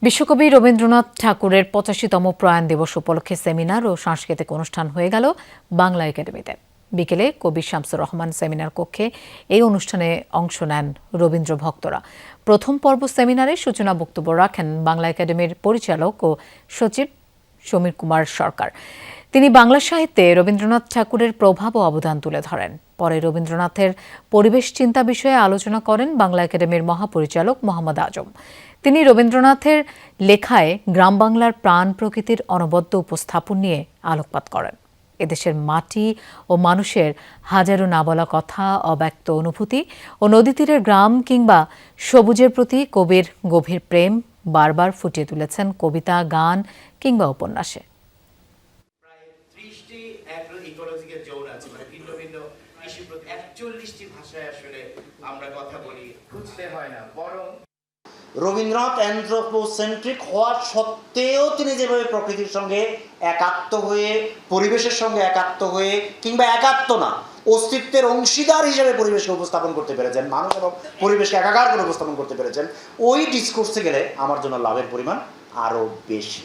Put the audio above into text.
বিশ্বকবি রবীন্দ্রনাথ ঠাকুরের ৮৫তম প্রয়াণ দিবস উপলক্ষে সেমিনার ও সাংস্কৃতিক অনুষ্ঠান হয়ে গেল বাংলা একাডেমিতে। বিকেলে কবি শামসুর রহমান সেমিনার কক্ষে এই অনুষ্ঠানে অংশ নেন রবীন্দ্র ভক্তরা। প্রথম পর্ব সেমিনারে সূচনা বক্তব্য রাখেন বাংলা একাডেমির পরিচালক ও সচিব সমীর কুমার সরকার। তিনি বাংলা সাহিত্যে রবীন্দ্রনাথ ঠাকুরের প্রভাব ও অবদান তুলে ধরেন। পরে রবীন্দ্রনাথের পরিবেশ চিন্তা বিষয়ে আলোচনা করেন বাংলা একাডেমির মহাপরিচালক মোহাম্মদ আজম। তিনি রবীন্দ্রনাথের লেখায় গ্রাম বাংলার প্রাণ প্রকৃতির অনবদ্য উপস্থাপন নিয়ে আলোকপাত করেন। এদেশের মাটি ও মানুষের হাজারো না বলা কথা, অব্যক্ত অনুভূতি ও নদী তীরের গ্রাম কিংবা সবুজের প্রতি কবির গভীর প্রেম বারবার ফুটিয়ে তুলেছেন কবিতা, গান কিংবা উপন্যাসে। ইকোলজিক্যাল জোন আছে, মানে ভিন্ন ভিন্ন কৃষি ৪১টি ভাষায় আসলে আমরা কথা বলি, খুঁজতে হয় না। বরং রবীন্দ্রনাথ অ্যানথ্রোপোসেন্ট্রিক হওয়ার সত্ত্বেও তিনি যেভাবে প্রকৃতির সঙ্গে একাত্ম হয়ে, পরিবেশের সঙ্গে একাত্ম হয়ে, কিংবা একাত্ম না, অস্তিত্বের অংশীদার হিসেবে পরিবেশকে উপস্থাপন করতে পেরেছেন, মানুষ এবং পরিবেশকে একাকার করে উপস্থাপন করতে পেরেছেন, ওই ডিসকোর্সে গেলে আমার জন্য লাভের পরিমাণ আরও বেশি।